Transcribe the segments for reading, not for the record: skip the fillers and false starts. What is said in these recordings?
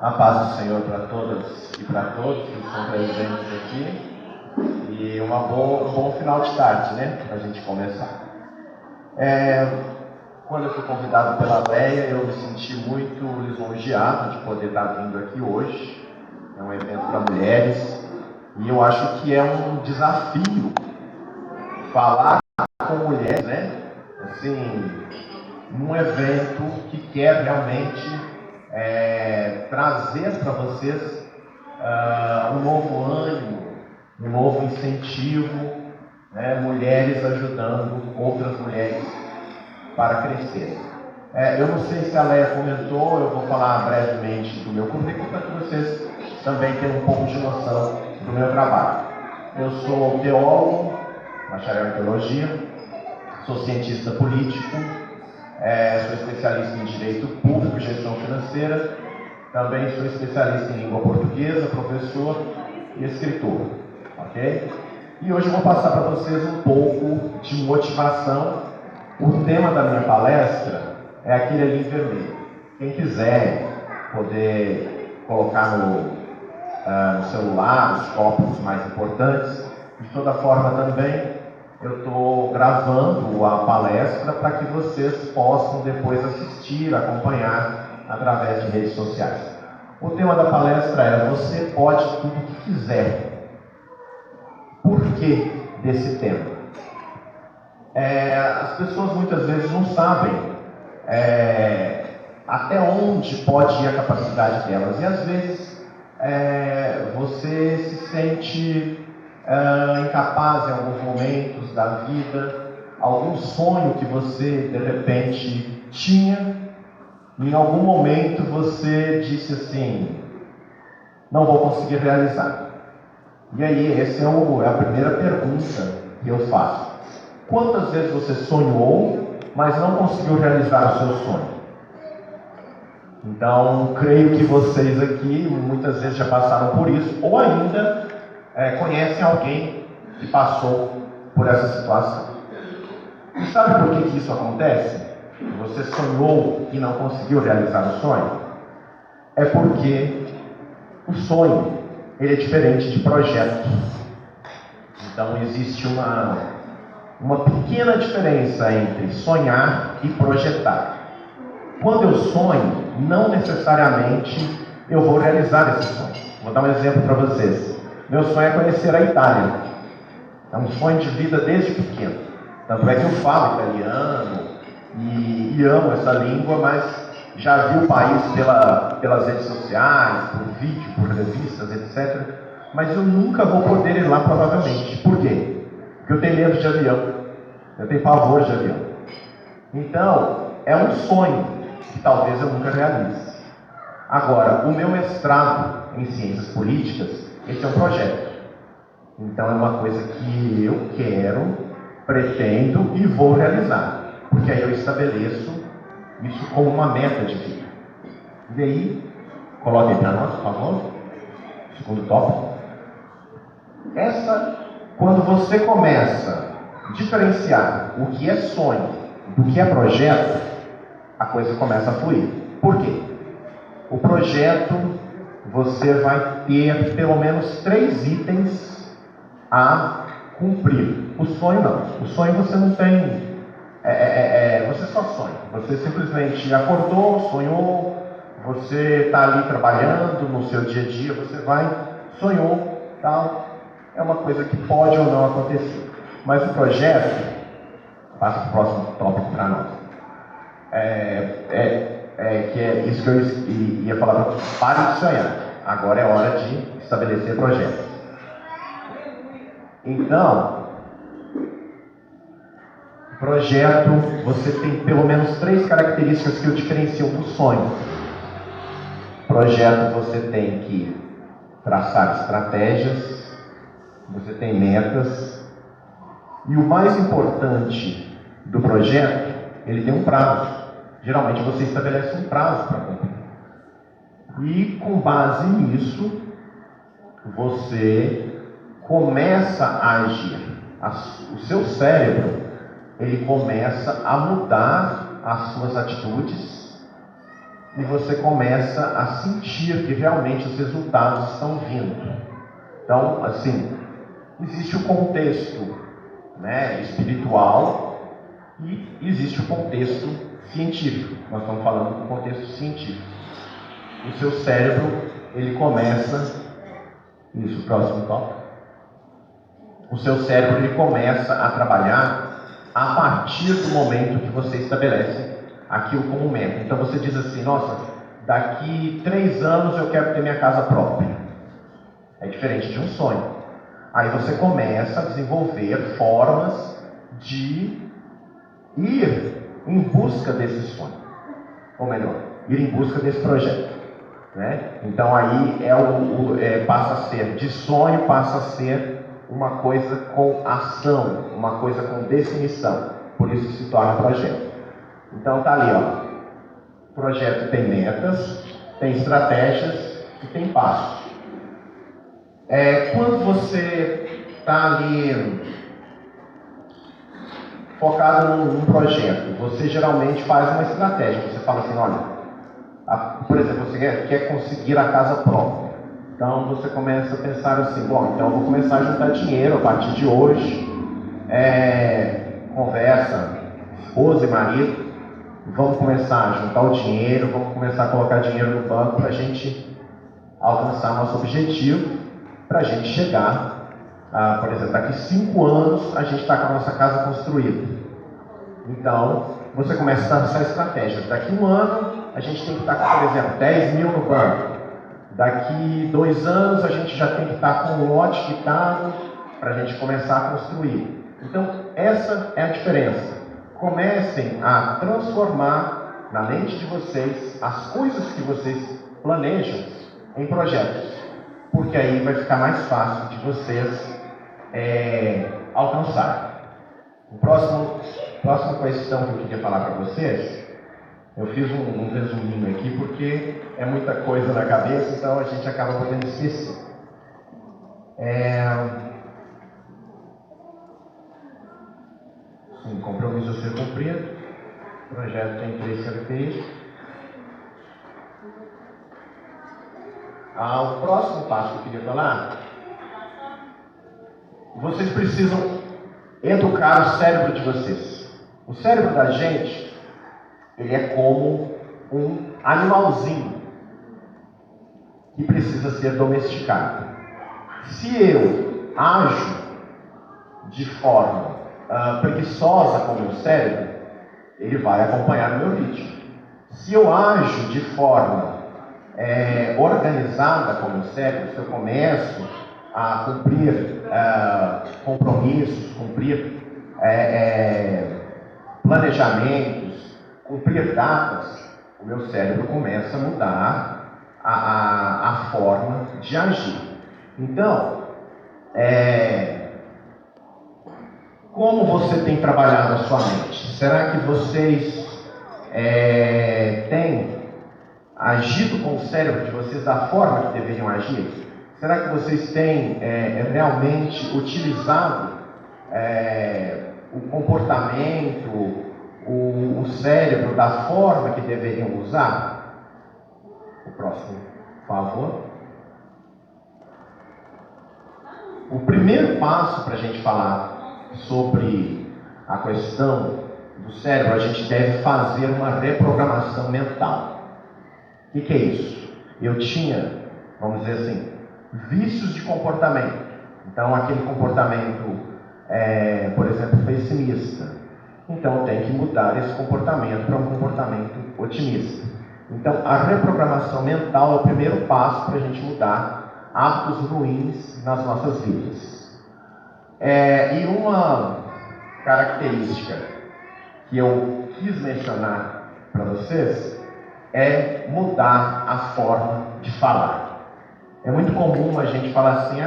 A paz do Senhor para todas e para todos que estão presentes aqui. E um bom final de tarde, né? Para a gente começar. Quando eu fui convidado pela Leia, eu me senti muito lisonjeado de poder estar vindo aqui hoje. É um evento para mulheres. E eu acho que é um desafio falar com mulheres, né? Assim, num evento que quer realmente trazer para vocês um novo ânimo, um novo incentivo, né? Mulheres ajudando outras mulheres para crescer. Eu não sei se a Leia comentou, eu vou falar brevemente do meu currículo para que vocês também tenham um pouco de noção do meu trabalho. Eu sou teólogo, bacharel em teologia, sou cientista político, sou especialista em direito público e gestão financeira, também sou especialista em língua portuguesa, professor e escritor, ok? E hoje eu vou passar para vocês um pouco de motivação. O tema da minha palestra é aquele ali em vermelho. Quem quiser poder colocar no celular os tópicos mais importantes. De toda forma também eu estou gravando a palestra para que vocês possam depois assistir, acompanhar através de redes sociais. O tema da palestra é: você pode tudo o que quiser. Por que desse tema? As pessoas muitas vezes não sabem até onde pode ir a capacidade delas. E às vezes você se sente incapaz em alguns momentos da vida, algum sonho que você de repente tinha, em algum momento você disse assim: não vou conseguir realizar. E aí, essa é a primeira pergunta que eu faço. Quantas vezes você sonhou, mas não conseguiu realizar o seu sonho? Então, creio que vocês aqui muitas vezes já passaram por isso, ou ainda conhecem alguém que passou por essa situação. E sabe por que isso acontece? Você sonhou e não conseguiu realizar o sonho? É porque o sonho, ele é diferente de projeto. Então, existe uma pequena diferença entre sonhar e projetar. Quando eu sonho, não necessariamente eu vou realizar esse sonho. Vou dar um exemplo para vocês. Meu sonho é conhecer a Itália. É um sonho de vida desde pequeno. Tanto é que eu falo italiano e amo essa língua, mas já vi o país pelas redes sociais, por vídeo, por revistas, etc. Mas eu nunca vou poder ir lá, provavelmente. Por quê? Porque eu tenho medo de avião. Eu tenho pavor de avião. Então, é um sonho que talvez eu nunca realize. Agora, o meu mestrado em ciências políticas, esse é um projeto. Então é uma coisa que eu quero, pretendo e vou realizar. Porque aí eu estabeleço isso como uma meta de vida. E aí, coloquem para nós, por favor, segundo tópico. Quando você começa a diferenciar o que é sonho do que é projeto, a coisa começa a fluir. Por quê? O projeto, você vai ter pelo menos 3 itens a cumprir. O sonho não. O sonho você não tem. Você só sonha. Você simplesmente acordou, sonhou, você está ali trabalhando no seu dia a dia, você vai, sonhou, tal. É uma coisa que pode ou não acontecer. Mas o projeto, passa para o próximo tópico para nós. Que é isso que eu ia falar para vocês. Pare de sonhar. Agora é hora de estabelecer projetos. Então, projeto, você tem pelo menos 3 características que o diferenciam do sonho. Projeto, você tem que traçar estratégias, você tem metas, e o mais importante do projeto, ele tem um prazo. Geralmente você estabelece um prazo para cumprir. E com base nisso, você começa a agir. O seu cérebro, ele começa a mudar as suas atitudes e você começa a sentir que realmente os resultados estão vindo. Então, assim, existe o contexto, né, espiritual e existe o contexto científico. Nós estamos falando do contexto científico. O seu cérebro, ele começa... Isso, próximo tópico. O seu cérebro, ele começa a trabalhar a partir do momento que você estabelece aquilo como meta. Então você diz assim, nossa, daqui 3 anos eu quero ter minha casa própria. É diferente de um sonho. Aí você começa a desenvolver formas de ir em busca desse sonho. Ou melhor, ir em busca desse projeto. Né? Então aí passa a ser, de sonho passa a ser uma coisa com ação, uma coisa com definição. Por isso que se torna projeto. Então tá ali, ó. O projeto tem metas, tem estratégias e tem passos. Quando você está ali focado num projeto, você geralmente faz uma estratégia. Você fala assim, olha, por exemplo, você quer conseguir a casa própria. Então você começa a pensar assim, bom, então eu vou começar a juntar dinheiro a partir de hoje. Conversa, esposa e marido, vamos começar a juntar o dinheiro, vamos começar a colocar dinheiro no banco para a gente alcançar nosso objetivo, para a gente chegar, por exemplo, daqui 5 anos a gente está com a nossa casa construída. Então, você começa a traçar estratégias. Daqui 1 ano, a gente tem que estar com, por exemplo, 10 mil no banco. Daqui 2 anos, a gente já tem que estar com um lote quitado para a gente começar a construir. Então, essa é a diferença. Comecem a transformar na mente de vocês as coisas que vocês planejam em projetos. Porque aí vai ficar mais fácil de vocês alcançarem. Próxima questão que eu queria falar para vocês, eu fiz um resuminho aqui porque é muita coisa na cabeça, então a gente acaba podendo esquecer. Sim, compromisso a ser cumprido, o projeto tem 3 características. O próximo passo que eu queria falar, vocês precisam educar o cérebro de vocês. O cérebro da gente, ele é como um animalzinho que precisa ser domesticado. Se eu ajo de forma preguiçosa com o meu cérebro, ele vai acompanhar o meu ritmo. Se eu ajo de forma organizada com o meu cérebro, se eu começo a cumprir compromissos, cumprir planejamentos, cumprir datas, o meu cérebro começa a mudar a forma de agir. Então, como você tem trabalhado a sua mente? Será que vocês têm agido com o cérebro de vocês da forma que deveriam agir? Será que vocês têm realmente utilizado o comportamento, o cérebro da forma que deveriam usar? O próximo, por favor. O primeiro passo para a gente falar sobre a questão do cérebro, a gente deve fazer uma reprogramação mental. O que é isso? Eu tinha, vamos dizer assim, vícios de comportamento. Então, aquele comportamento, por exemplo, pessimista. Então, eu tenho que mudar esse comportamento para um comportamento otimista. Então, a reprogramação mental é o primeiro passo para a gente mudar hábitos ruins nas nossas vidas. E uma característica que eu quis mencionar para vocês é mudar a forma de falar. É muito comum a gente falar assim,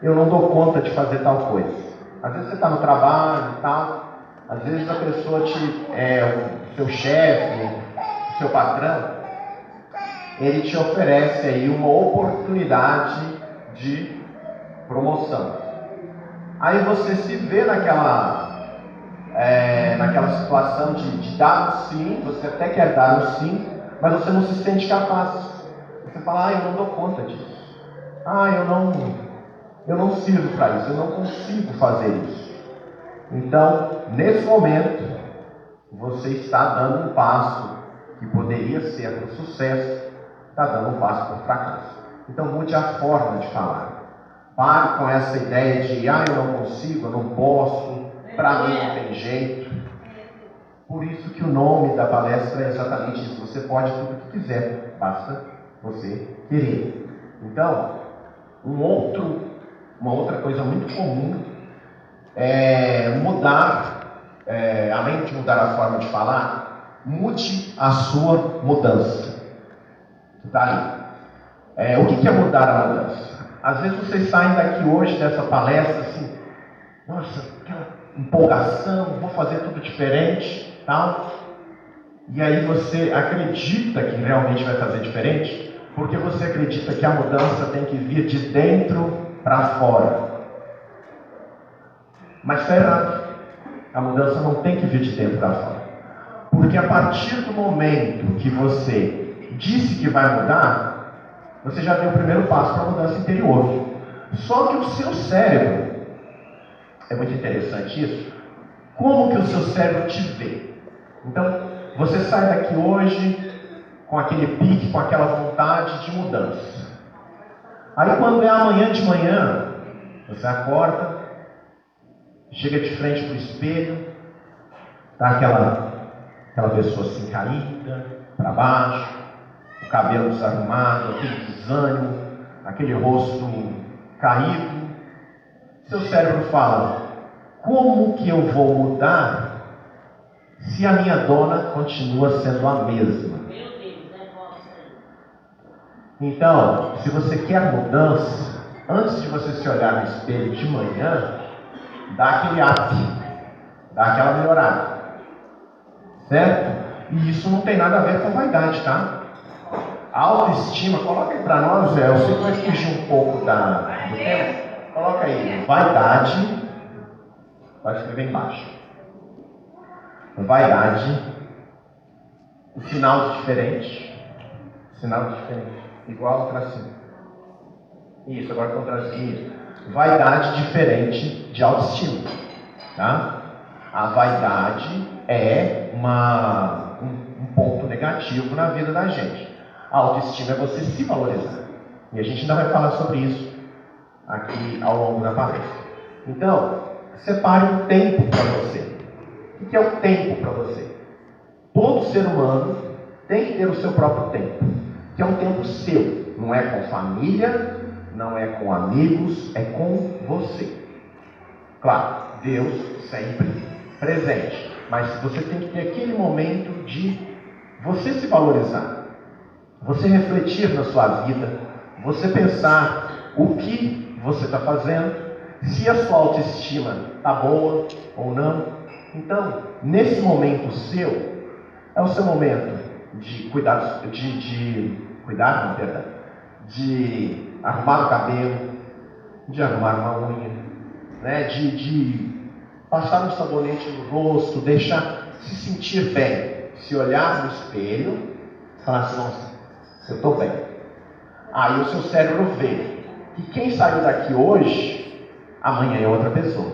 eu não dou conta de fazer tal coisa. Às vezes você está no trabalho e tal, às vezes a pessoa o seu chefe, o seu patrão, ele te oferece aí uma oportunidade de promoção. Aí você se vê naquela situação de dar um sim, você até quer dar um sim, mas você não se sente capaz. Você fala, eu não dou conta disso. Eu não sirvo para isso, eu não consigo fazer isso. Então, nesse momento, você está dando um passo que poderia ser para o sucesso, está dando um passo para o fracasso. Então, mude a forma de falar. Pare com essa ideia de, eu não consigo, eu não posso, para mim não tem jeito. Por isso que o nome da palestra é exatamente isso. Você pode tudo o que quiser, basta você querer. Então, uma outra coisa muito comum é mudar, além de mudar a forma de falar, mude a sua mudança. Tá aí. O que é mudar a mudança? Às vezes vocês saem daqui hoje dessa palestra assim, nossa, aquela empolgação, vou fazer tudo diferente, tal. E aí você acredita que realmente vai fazer diferente, porque você acredita que a mudança tem que vir de dentro para fora. Mas está errado. A mudança não tem que vir de dentro para fora. Porque a partir do momento que você disse que vai mudar, você já deu o primeiro passo para a mudança interior. Só que o seu cérebro, é muito interessante isso, como que o seu cérebro te vê? Então, você sai daqui hoje com aquele pique, com aquela vontade de mudança. Aí quando é amanhã de manhã, você acorda, chega de frente para o espelho, tá aquela pessoa assim caída, para baixo, o cabelo desarrumado, aquele desânimo, aquele rosto caído. Seu cérebro fala, como que eu vou mudar se a minha dona continua sendo a mesma? Então, se você quer mudança, antes de você se olhar no espelho de manhã, dá aquele up, dá aquela melhorada, certo? E isso não tem nada a ver com vaidade, tá? A autoestima, coloca aí para nós, eu sei que vai fugir um pouco do tempo, coloca aí, vaidade, vai escrever embaixo. Vaidade, o sinal de diferente, igual para cima. Isso, agora contra cima. Vaidade diferente de autoestima, tá? A vaidade é um ponto negativo na vida da gente. A autoestima é você se valorizar. E a gente ainda vai falar sobre isso aqui ao longo da palestra. Então, separe um tempo para você. O que é o tempo para você? Todo ser humano tem que ter o seu próprio tempo, que é um tempo seu. Não é com família, não é com amigos, é com você. Claro, Deus sempre presente, mas você tem que ter aquele momento de você se valorizar, você refletir na sua vida, você pensar o que você está fazendo, se a sua autoestima está boa ou não. Então, nesse momento seu, é o seu momento de de arrumar o cabelo, de arrumar uma unha, né? de passar um sabonete no rosto, se sentir bem, se olhar no espelho, falar assim, nossa, eu estou bem. Aí o seu cérebro vê que quem saiu daqui hoje, amanhã é outra pessoa.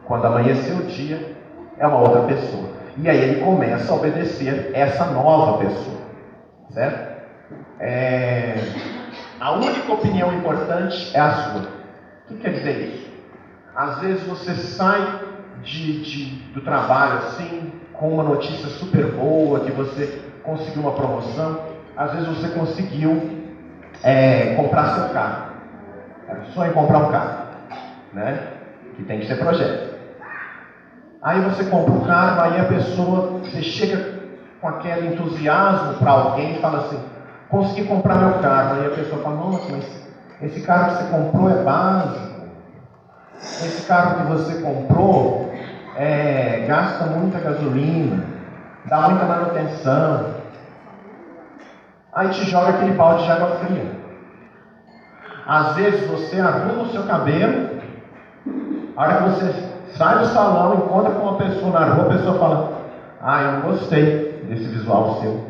Quando amanhecer o dia, é uma outra pessoa. E aí ele começa a obedecer essa nova pessoa, certo? A única opinião importante é a sua. O que quer dizer isso? Às vezes você sai do trabalho assim, com uma notícia super boa, que você conseguiu uma promoção. Às vezes você conseguiu comprar seu carro. Era o sonho comprar um carro, né? Que tem que ser projeto. Aí você compra um carro, aí a pessoa, você chega com aquele entusiasmo para alguém e fala assim, consegui comprar meu carro. Aí a pessoa fala, nossa, mas esse carro que você comprou é básico. Esse carro que você comprou gasta muita gasolina, dá muita manutenção. Aí te joga aquele balde de água fria. Às vezes você arruma o seu cabelo, a hora que você sai do salão, encontra com uma pessoa na rua, a pessoa fala, eu não gostei desse visual seu.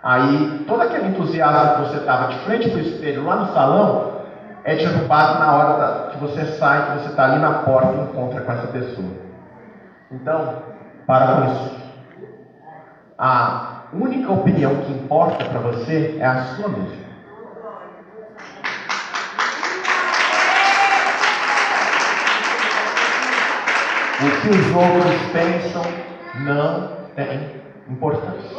Aí todo aquele entusiasmo que você estava de frente para o espelho lá no salão é derrubado na hora que você sai, que você está ali na porta e encontra com essa pessoa. Então, para com isso. A única opinião que importa para você é a sua mesma. O que os outros pensam não tem importância.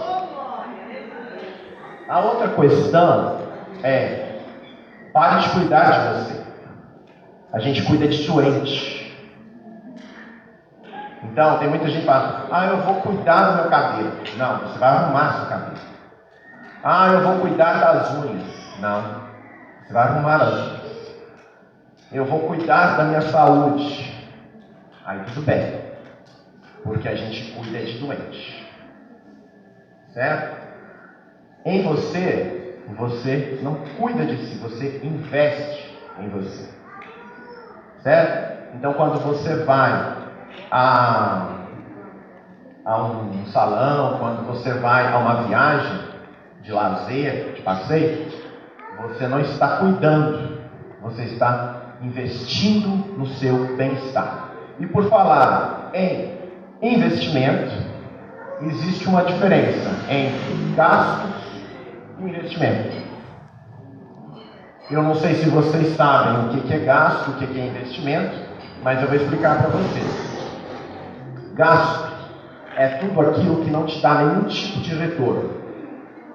A outra questão é: pare de cuidar de você. A gente cuida de doente. Então, tem muita gente que fala: eu vou cuidar do meu cabelo. Não, você vai arrumar seu cabelo. Eu vou cuidar das unhas. Não, você vai arrumar as unhas. Eu vou cuidar da minha saúde. Aí tudo bem, porque a gente cuida de doente, certo? Em você, você não cuida de si, você investe em você, certo? Então, quando você vai a um salão, quando você vai a uma viagem de lazer, de passeio, você não está cuidando, você está investindo no seu bem-estar. E por falar em investimento, existe uma diferença entre gastos e investimento. Eu não sei se vocês sabem o que é gasto, o que é investimento, mas eu vou explicar para vocês. Gasto é tudo aquilo que não te dá nenhum tipo de retorno,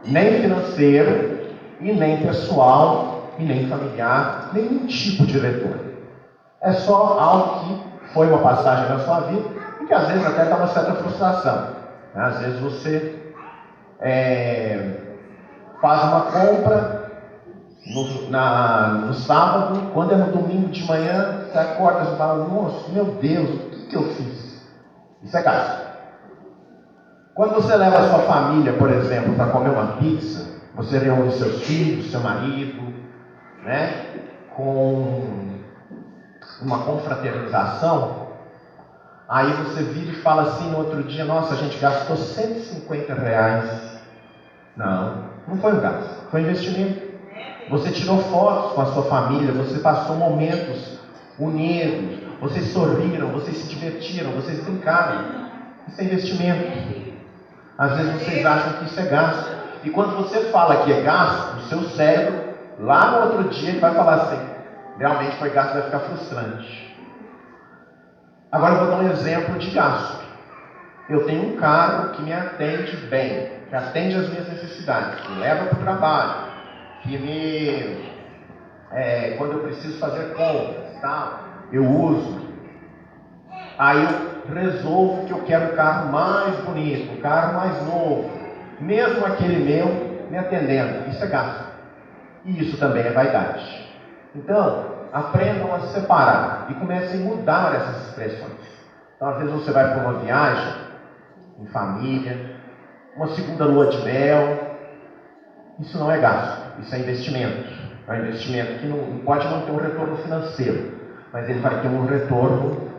nem financeiro, e nem pessoal, e nem familiar, nenhum tipo de retorno. É só algo que foi uma passagem na sua vida e que às vezes até dá uma certa frustração. Às vezes você faz uma compra no sábado, quando é no domingo de manhã, você acorda e fala: nossa, meu Deus, o que eu fiz? Isso é gasto. Quando você leva a sua família, por exemplo, para comer uma pizza, você reúne seus filhos, seu marido, né, com uma confraternização, aí você vira e fala assim no outro dia: nossa, a gente gastou R$150. Não foi um gasto, foi um investimento. Você tirou fotos com a sua família, você passou momentos unidos, vocês sorriram, vocês se divertiram, vocês brincaram. Isso é investimento. Às vezes vocês acham que isso é gasto, e quando você fala que é gasto, o seu cérebro, lá no outro dia, ele vai falar assim: realmente foi gasto, vai ficar frustrante. Agora eu vou dar um exemplo de gasto. Eu tenho um carro que me atende bem, que atende às minhas necessidades, que me leva para o trabalho, que quando eu preciso fazer compras, tá, eu uso. Aí eu resolvo que eu quero um carro mais bonito, um carro mais novo, mesmo aquele meu me atendendo. Isso é gasto. E isso também é vaidade. Então, aprendam a separar e comecem a mudar essas expressões. Então, às vezes você vai para uma viagem em família, uma segunda lua de mel. Isso não é gasto, isso é investimento. É um investimento que não pode não ter um retorno financeiro, mas ele vai ter um retorno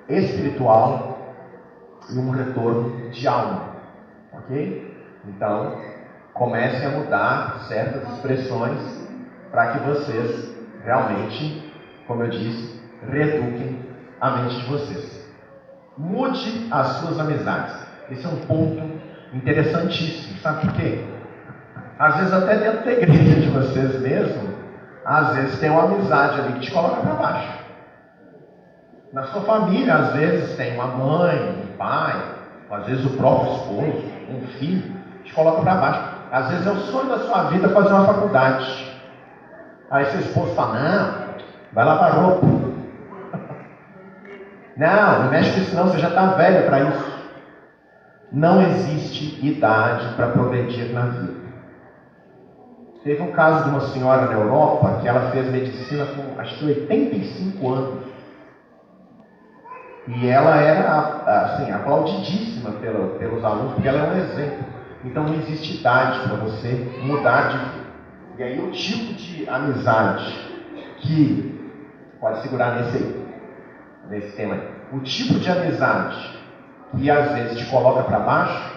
espiritual e um retorno de alma. Ok? Então, comecem a mudar certas expressões para que vocês realmente, como eu disse, reeduquem a mente de vocês. Mude as suas amizades. Esse é um ponto interessantíssimo. Sabe por quê? Às vezes até dentro da igreja de vocês mesmo, às vezes tem uma amizade ali que te coloca para baixo. Na sua família, às vezes tem uma mãe, um pai, ou às vezes o próprio esposo, um filho, te coloca para baixo. Às vezes é o sonho da sua vida fazer uma faculdade. Aí seu esposo fala: não, vai lavar roupa. Não mexe com isso não, você já está velho para isso. Não existe idade para progredir na vida. Teve um caso de uma senhora na Europa que ela fez medicina com acho que 85 anos. E ela era assim, aplaudidíssima pelos alunos, porque ela é um exemplo. Então não existe idade para você mudar de vida. E aí o tipo de amizade que pode segurar nesse tema aí. O tipo de amizade que às vezes te coloca para baixo,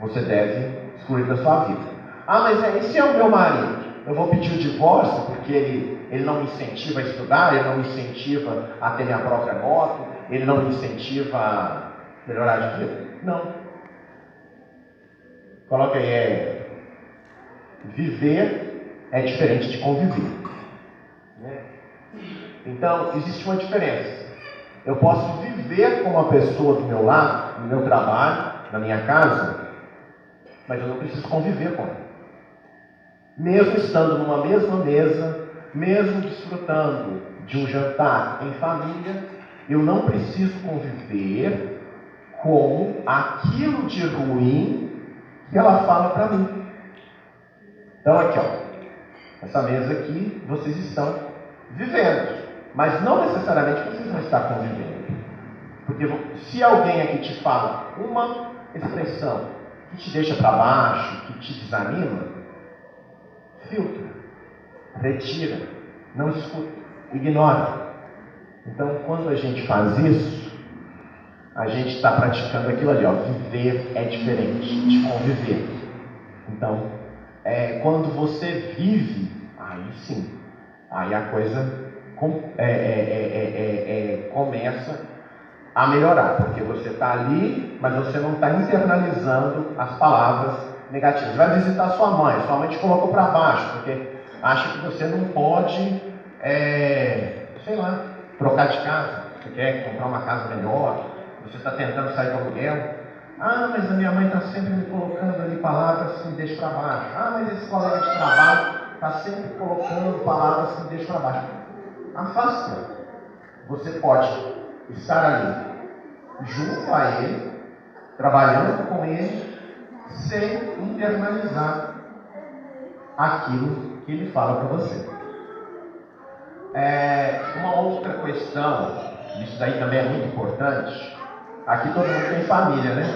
você deve excluir da sua vida. Ah, mas esse é o meu marido. Eu vou pedir o divórcio porque ele não me incentiva a estudar, ele não me incentiva a ter minha própria moto, ele não me incentiva a melhorar de vida. Não. Coloca aí, viver é diferente de conviver. Né? Então, existe uma diferença. Eu posso viver com uma pessoa do meu lado, no meu trabalho, na minha casa, mas eu não preciso conviver com ela. Mesmo estando numa mesma mesa, mesmo desfrutando de um jantar em família, eu não preciso conviver com aquilo de ruim que ela fala para mim. Então aqui, ó, essa mesa aqui, vocês estão vivendo, mas não necessariamente vocês vão estar convivendo. Porque se alguém aqui te fala uma expressão que te deixa para baixo, que te desanima, filtra, retira, não escuta, ignora. Então, quando a gente faz isso, a gente está praticando aquilo ali, ó. Viver é diferente de conviver. Então, quando você vive, aí sim, aí a coisa começa a melhorar, porque você está ali, mas você não está internalizando as palavras negativas. Vai visitar sua mãe te colocou para baixo, porque acha que você não pode, sei lá, trocar de casa, você quer comprar uma casa melhor, você está tentando sair do aluguel. Ah, mas a minha mãe está sempre me colocando ali palavras que me deixam para baixo. Ah, mas esse colega de trabalho está sempre colocando palavras que me deixam para baixo. Afasta. Você pode estar ali, junto a ele, trabalhando com ele, sem internalizar aquilo que ele fala para você. Uma outra questão, isso daí também é muito importante. Aqui todo mundo tem família, né?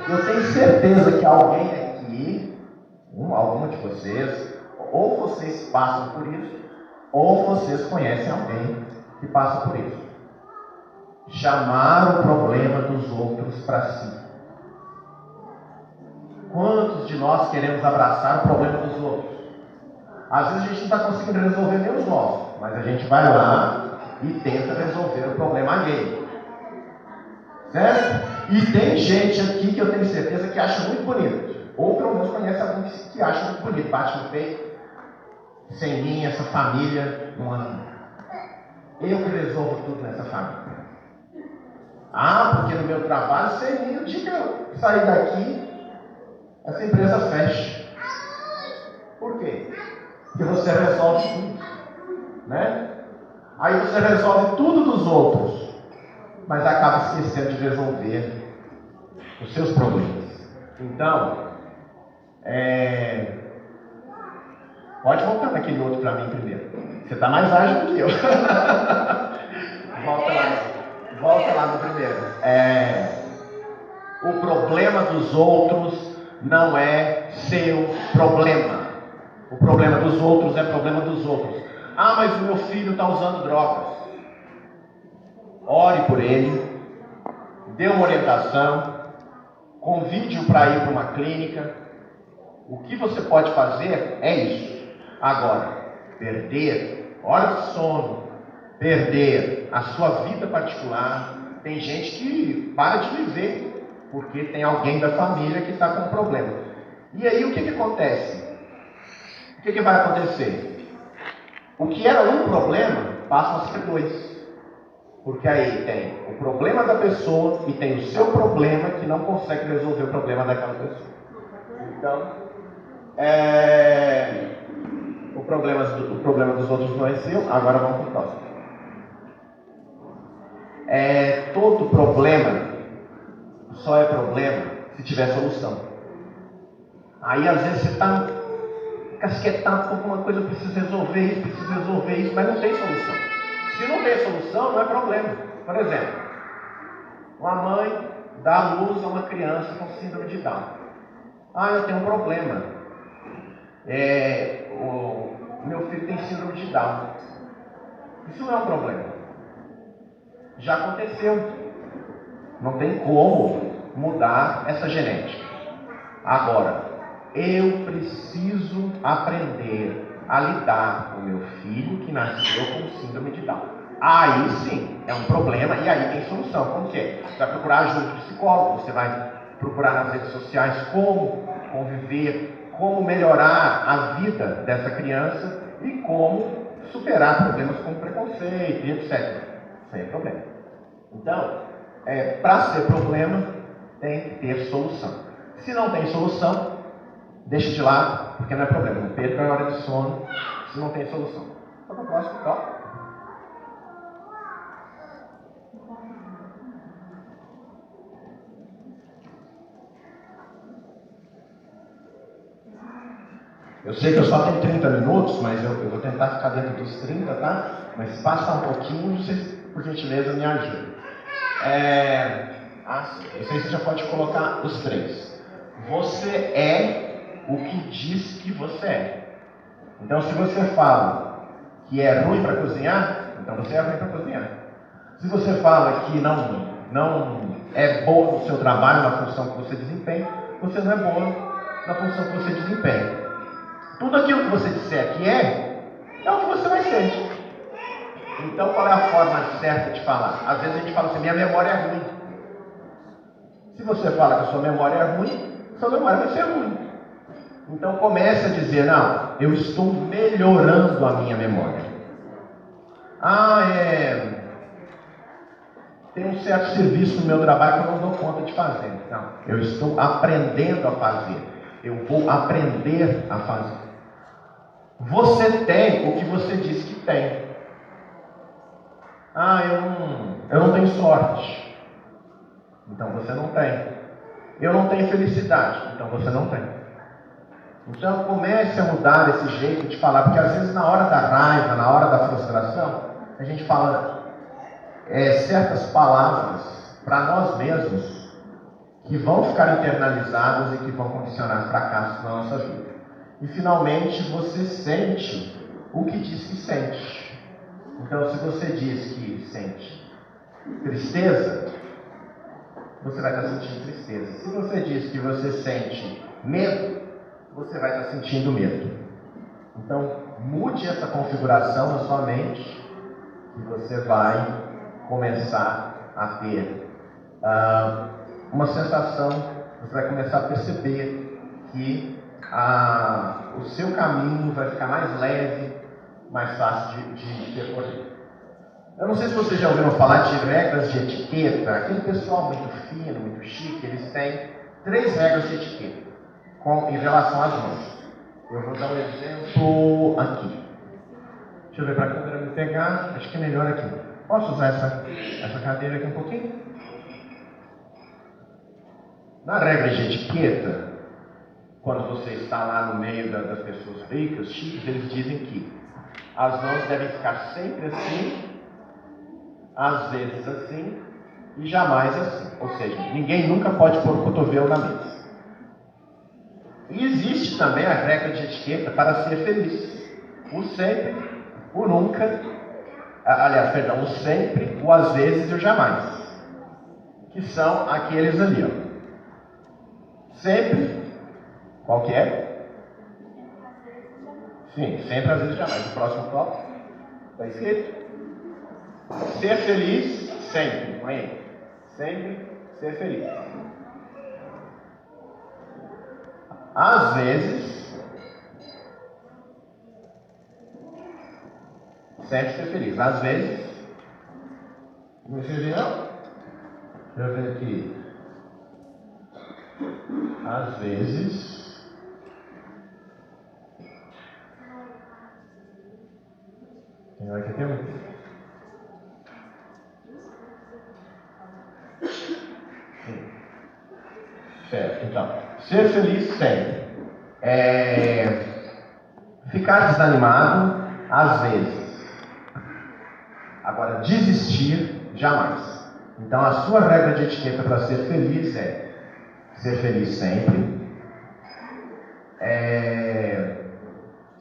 Eu tenho certeza que alguém aqui, alguma de vocês, ou vocês passam por isso, ou vocês conhecem alguém que passa por isso. Chamar o problema dos outros para si. Quantos de nós queremos abraçar o problema dos outros? Às vezes a gente não está conseguindo resolver nem os nossos, mas a gente vai lá e tenta resolver o problema alheio. Certo? E tem gente aqui que eu tenho certeza que acha muito bonito. Ou pelo menos conhece alguém que acha muito bonito. Bate no peito. Sem mim, essa família não anda. Eu que resolvo tudo nessa família. Ah, porque no meu trabalho, sem mim, o dia que eu sair daqui, essa empresa fecha. Por quê? Porque você resolve tudo. Né? Aí você resolve tudo dos outros, mas acaba esquecendo de resolver os seus problemas. Então, pode voltar naquele outro para mim primeiro. Você está mais ágil do que eu. Volta lá no primeiro. O problema dos outros não é seu problema. O problema dos outros é problema dos outros. Ah, mas o meu filho está usando drogas. Ore por ele, dê uma orientação, convide-o para ir para uma clínica. O que você pode fazer é isso. Agora, perder horas de sono, perder a sua vida particular. Tem gente que para de viver porque tem alguém da família que está com um problema. E aí o que acontece? O que vai acontecer? O que era um problema passa a ser dois. Porque aí tem o problema da pessoa e tem o seu problema que não consegue resolver o problema daquela pessoa. Então, o problema dos outros não é seu. Agora vamos para o próximo. Todo problema só é problema se tiver solução. Aí às vezes você está casquetado com alguma coisa, eu preciso resolver isso, mas não tem solução. Se não tem solução, não é problema. Por exemplo, uma mãe dá à luz a uma criança com síndrome de Down. Ah, eu tenho um problema. O meu filho tem síndrome de Down. Isso não é um problema. Já aconteceu. Não tem como mudar essa genética. Agora, eu preciso aprender a lidar com o meu filho que nasceu com síndrome de Down. Aí sim, é um problema e aí tem solução. Como que é? Você vai procurar ajuda de psicólogo, você vai procurar nas redes sociais como conviver, como melhorar a vida dessa criança e como superar problemas como preconceito e etc. Sem problema. Então, para ser problema, tem que ter solução. Se não tem solução, deixa de lado, porque não é problema. Não perca a hora de sono se não tem solução. Vamos para o próximo tópico. Eu sei que eu só tenho 30 minutos, mas eu vou tentar ficar dentro dos 30, tá? Mas se passar um pouquinho, vocês, por gentileza, me ajudem. Você já pode colocar os 3. Você é o que diz que você é. Então, se você fala que é ruim para cozinhar, então você é ruim para cozinhar. Se você fala que não é bom no seu trabalho, na função que você desempenha, você não é bom na função que você desempenha. Tudo aquilo que você disser que é o que você vai ser. Então, qual é a forma certa de falar? Às vezes a gente fala assim, minha memória é ruim. Se você fala que a sua memória é ruim, sua memória vai ser ruim. Então, comece a dizer, não, eu estou melhorando a minha memória. Tem um certo serviço no meu trabalho que eu não dou conta de fazer. Não, eu estou aprendendo a fazer. Eu vou aprender a fazer. Você tem o que você diz que tem. Eu não tenho sorte. Então você não tem. Eu não tenho felicidade. Então você não tem. Então comece a mudar esse jeito de falar, porque às vezes na hora da raiva, na hora da frustração, a gente fala certas palavras para nós mesmos que vão ficar internalizadas e que vão condicionar fracasso na nossa vida. E finalmente você sente o que diz que sente. Então, se você diz que sente tristeza, você vai estar sentindo tristeza. Se você diz que você sente medo, você vai estar sentindo medo. Então, mude essa configuração na sua mente e você vai começar a ter uma sensação, você vai começar a perceber que o seu caminho vai ficar mais leve, mais fácil de percorrer. Eu não sei se vocês já ouviram falar de regras de etiqueta. Aquele pessoal muito fino, muito chique, eles têm 3 regras de etiqueta em relação às mãos. Eu vou dar um exemplo aqui. Deixa eu ver para a câmera me pegar. Acho que é melhor aqui. Posso usar essa cadeira aqui um pouquinho? Na regra de etiqueta, quando você está lá no meio das pessoas ricas, chiques, eles dizem que as mãos devem ficar sempre assim, às vezes assim e jamais assim. Ou seja, ninguém nunca pode pôr o cotovelo na mesa. E existe também a regra de etiqueta para ser feliz. O sempre, o nunca, o sempre, o às vezes e o jamais. Que são aqueles ali, ó. Sempre, qual que é? Sim, sempre, às vezes, jamais. O próximo tópico está escrito. Ser feliz, sempre. Põe aí. Sempre ser feliz. Às vezes, sempre ser feliz. Às vezes, não escrevi não? Deixa eu ver aqui. Às vezes, tem hora que tem muito. Certo, então, ser feliz sempre. Ficar desanimado, às vezes. Agora, desistir, jamais. Então, a sua regra de etiqueta para ser feliz é ser feliz sempre.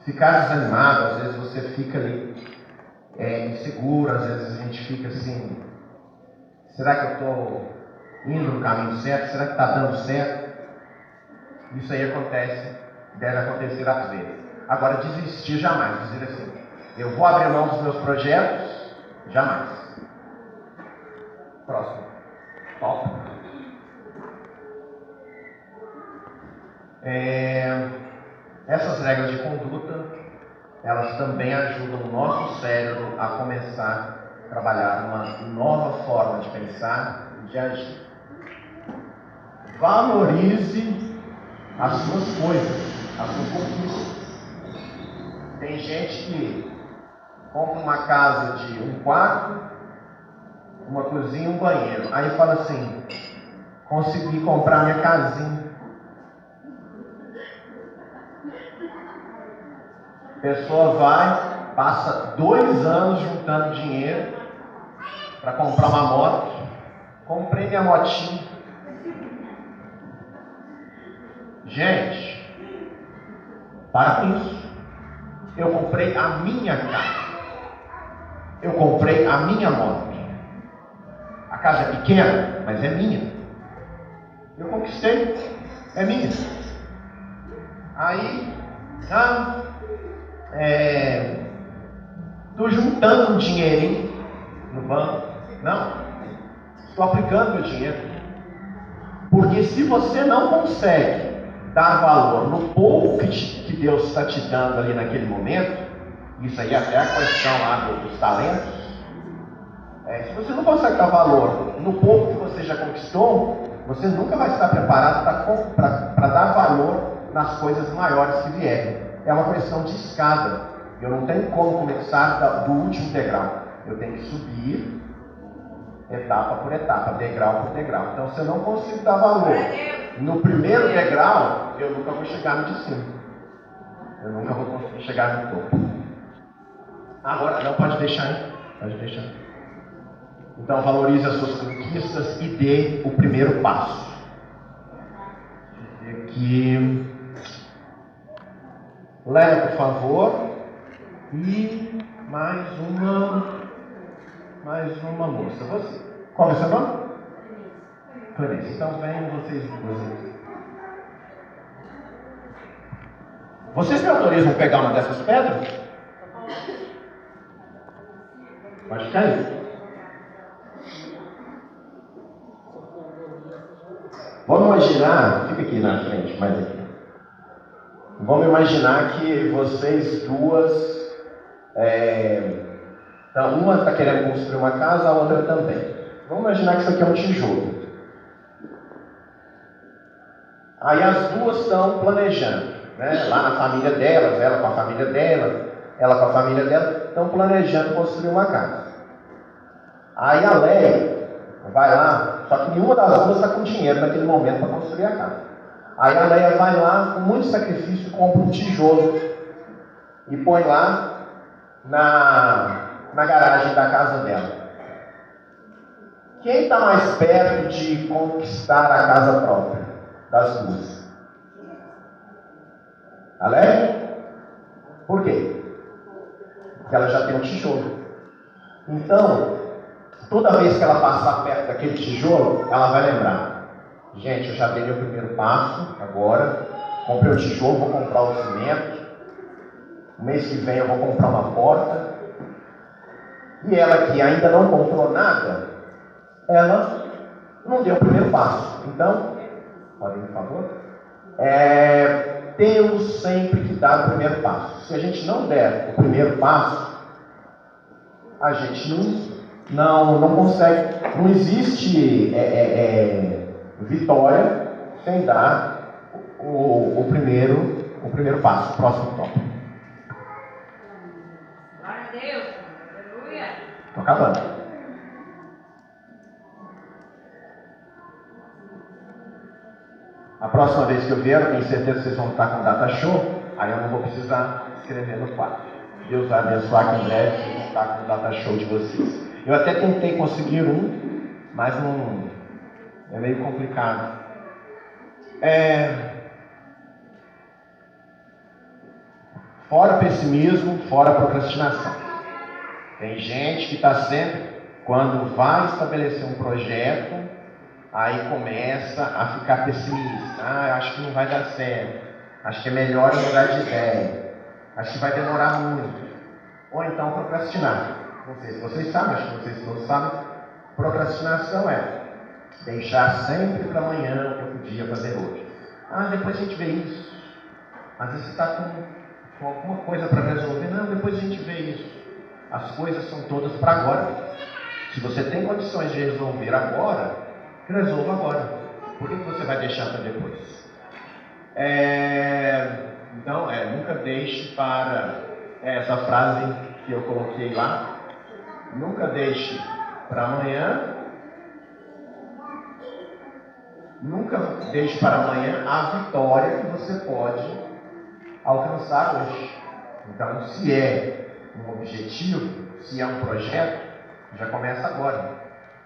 Ficar desanimado, às vezes você fica ali inseguro, às vezes a gente fica assim, será que eu estou indo no caminho certo? Será que está dando certo? Isso aí acontece, deve acontecer às vezes. Agora, desistir jamais, dizer assim, eu vou abrir mão dos meus projetos, jamais. Próximo. Top. Essas regras de conduta, elas também ajudam o nosso cérebro a começar a trabalhar uma nova forma de pensar e de agir. Valorize as suas coisas, as suas conquistas. Tem gente que compra uma casa de um quarto, uma cozinha e um banheiro. Aí fala assim, consegui comprar minha casinha. A pessoa vai, passa 2 anos juntando dinheiro para comprar uma moto. Comprei minha motinha. Gente, para com isso. Eu comprei a minha casa. Eu comprei a minha moto. A casa é pequena, mas é minha. Eu conquistei, é minha. Aí, estou juntando um dinheirinho no banco. Não, estou aplicando meu dinheiro. Porque se você não consegue dar valor no pouco que Deus está te dando ali naquele momento, isso aí é até a questão lá dos talentos, se você não consegue dar valor no pouco que você já conquistou, você nunca vai estar preparado para dar valor nas coisas maiores que vierem. É uma questão de escada. Eu não tenho como começar do último degrau. Eu tenho que subir etapa por etapa, degrau por degrau. Então, se eu não consigo dar valor no primeiro degrau, eu nunca vou chegar no de cima. Eu nunca vou conseguir chegar no topo. Agora, não, pode deixar aí. Pode deixar. Então, valorize as suas conquistas e dê o primeiro passo. Aqui. Leva, por favor. E mais uma moça. Você. Qual é o seu nome? Clarice. Então, venham vocês duas. Vocês me autorizam pegar uma dessas pedras? Pode cair. Vamos imaginar, fica aqui na frente, mais aqui. Vamos imaginar que vocês duas, então uma está querendo construir uma casa, a outra também. Vamos imaginar que isso aqui é um tijolo. Aí as duas estão planejando, né? Lá na família delas, ela com a família dela, ela com a família dela, estão planejando construir uma casa. Aí a Leia vai lá, só que nenhuma das duas está com dinheiro naquele momento para construir a casa. Aí a Leia vai lá, com muito sacrifício, compra um tijolo e põe lá na garagem da casa dela. Quem está mais perto de conquistar a casa própria das duas? A Leia? Por quê? Porque ela já tem um tijolo. Então, toda vez que ela passar perto daquele tijolo, ela vai lembrar. Gente, eu já dei meu primeiro passo, agora. Comprei o tijolo, vou comprar o cimento. No mês que vem eu vou comprar uma porta. E ela que ainda não comprou nada, ela não deu o primeiro passo. Então, podem, por favor? Temos sempre que dar o primeiro passo. Se a gente não der o primeiro passo, a gente não consegue, não existe vitória sem dar o primeiro passo, o próximo tópico. Glória a Deus, aleluia. Estou acabando. A próxima vez que eu vier, eu tenho certeza que vocês vão estar com data show, aí eu não vou precisar escrever no quadro. Deus vai abençoar que em breve vocês vão estar com o data show de vocês. Eu até tentei conseguir mas não é meio complicado. Fora pessimismo, fora procrastinação. Tem gente que está sempre, quando vai estabelecer um projeto, aí começa a ficar pessimista. Eu acho que não vai dar certo. Acho que é melhor eu mudar de ideia. Acho que vai demorar muito. Ou então procrastinar. Não sei se vocês sabem, acho que vocês todos sabem. Procrastinação é deixar sempre para amanhã o que eu podia fazer hoje. Depois a gente vê isso. Às vezes você está com alguma coisa para resolver. Não, depois a gente vê isso. As coisas são todas para agora. Se você tem condições de resolver agora, resolva agora. Por que você vai deixar para depois? Então, nunca deixe para essa frase que eu coloquei lá. Nunca deixe para amanhã. Nunca deixe para amanhã a vitória que você pode alcançar hoje. Então, se é um objetivo, se é um projeto, já começa agora.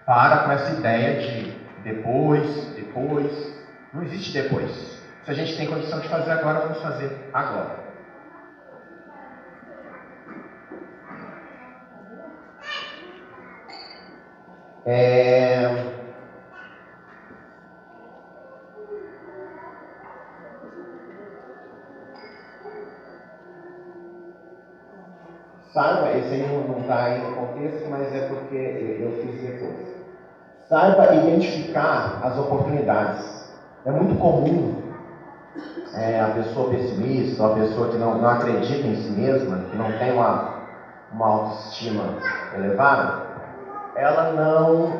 Para com essa ideia de depois. Não existe depois. Se a gente tem condição de fazer agora, vamos fazer agora. Saiba, esse aí não está aí no contexto, mas é porque eu fiz depois. Saiba identificar as oportunidades. É muito comum a pessoa pessimista, a pessoa que não acredita em si mesma, que não tem uma autoestima elevada, ela não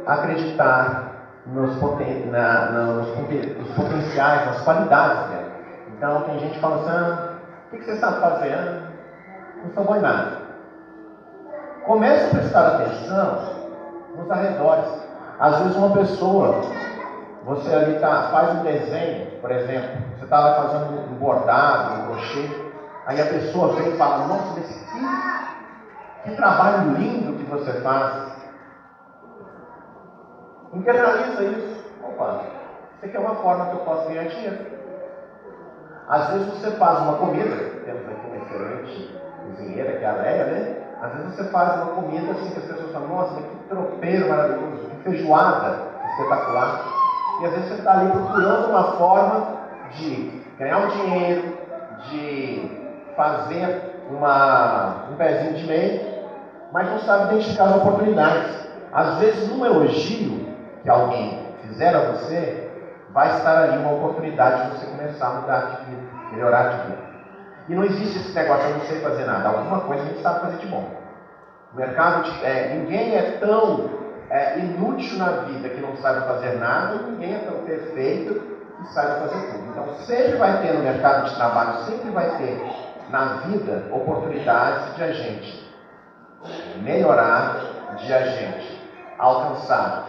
acreditar nos potenciais, nas qualidades dela. Então tem gente que fala assim, o que você sabe fazer? Não sou bom em nada. Comece a prestar atenção nos arredores. Às vezes uma pessoa, você ali faz um desenho, por exemplo, você está lá fazendo um bordado, um crochê, aí a pessoa vem e fala, nossa, que trabalho lindo que você faz. Internaliza isso. Opa, isso aqui é uma forma que eu posso ganhar dinheiro. Às vezes você faz uma comida, temos aqui uma excelente cozinheira, que é a Leia, né? Às vezes você faz uma comida assim que as pessoas falam, nossa, mas que tropeiro maravilhoso, que feijoada espetacular. E às vezes você está ali procurando uma forma de ganhar um dinheiro, de fazer um pezinho de meio, mas não sabe identificar as oportunidades. Às vezes, num elogio que alguém fizer a você, vai estar ali uma oportunidade de você começar a mudar de vida, melhorar de vida. E não existe esse negócio, eu não sei fazer nada. Alguma coisa a gente sabe fazer de bom. O mercado, ninguém é tão inútil na vida que não sabe fazer nada, e ninguém é tão perfeito que saiba fazer tudo. Então, sempre vai ter no mercado de trabalho, sempre vai ter na vida oportunidades de a gente melhorar, de a gente alcançar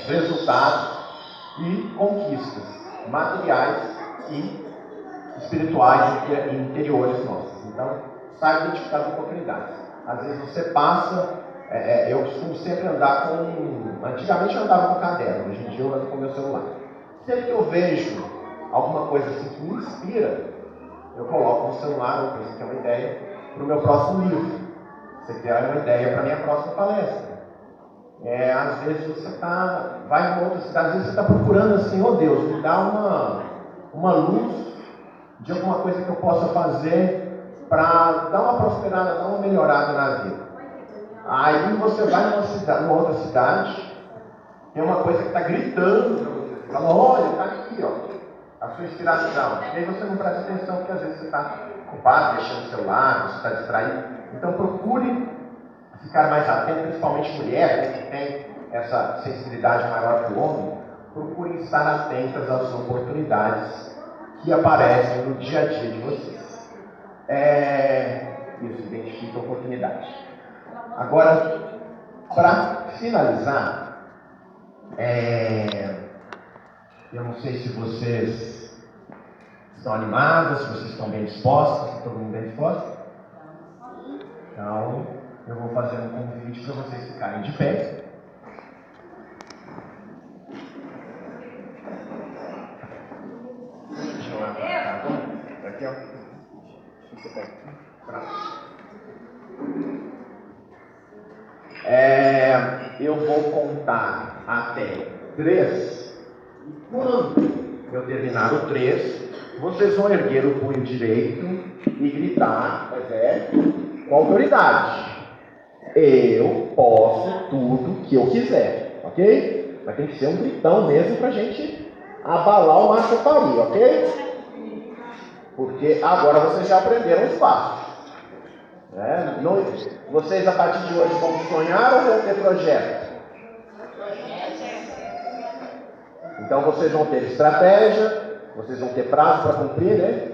resultados e conquistas materiais e espirituais e interiores nossos. Então, saiba identificar as oportunidades. Às vezes você passa, eu costumo sempre andar antigamente eu andava com caderno, hoje em dia eu ando com meu celular. Sempre que eu vejo alguma coisa assim que me inspira, eu coloco no celular, ou isso que é uma ideia, para o meu próximo livro. Você quer uma ideia para a minha próxima palestra. Às vezes você vai em outra cidade, às vezes você está procurando assim, Deus, me dá uma luz de alguma coisa que eu possa fazer para dar uma prosperada, dar uma melhorada na vida. Aí você vai numa outra cidade, tem uma coisa que está gritando para você. Você fala, olha, está aqui, a sua inspiração. E aí você não presta atenção, porque às vezes você está ocupado, mexendo no celular, você está distraído. Então procure ficar mais atento, principalmente mulher, que tem essa sensibilidade maior que o homem. Procure estar atentas às oportunidades que aparecem no dia a dia de vocês. Isso, identifica a oportunidade. Agora, para finalizar, eu não sei se vocês estão animadas, se vocês estão bem dispostos, se todo mundo bem disposto. Então, eu vou fazer um convite para vocês ficarem de pé. Deixa eu marcar. Aqui, Fica perto. Pronto. Eu vou contar até 3. E quando eu terminar o 3, vocês vão erguer o punho direito e gritar, com autoridade. Eu posso tudo que eu quiser, ok? Mas tem que ser um gritão mesmo pra gente abalar o Márcio Paris, ok? Porque agora vocês já aprenderam os passos. Vocês a partir de hoje vão sonhar ou vão ter projeto? Então vocês vão ter estratégia, vocês vão ter prazo para cumprir, né?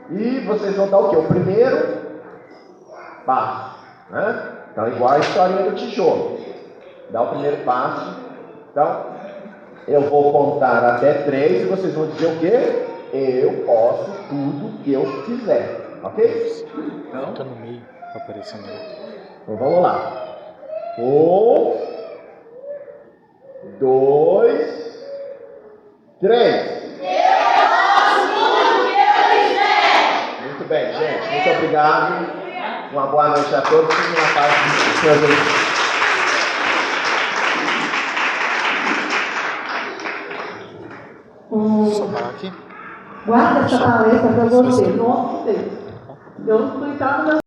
E vocês vão dar o quê? O primeiro passo, né? Então, igual a historinha do tijolo. Dá o primeiro passo. Então, eu vou contar até 3 e vocês vão dizer o quê? Eu posso tudo que eu quiser. Ok? Então, Tá no meio, aparecendo. Então vamos lá. 1, 2, 3. Muito bem, gente. Muito obrigado. Uma boa noite a todos. E uma paz de Deus. Aqui. Guarda essa palestra para você, em nome de Deus. Eu não estou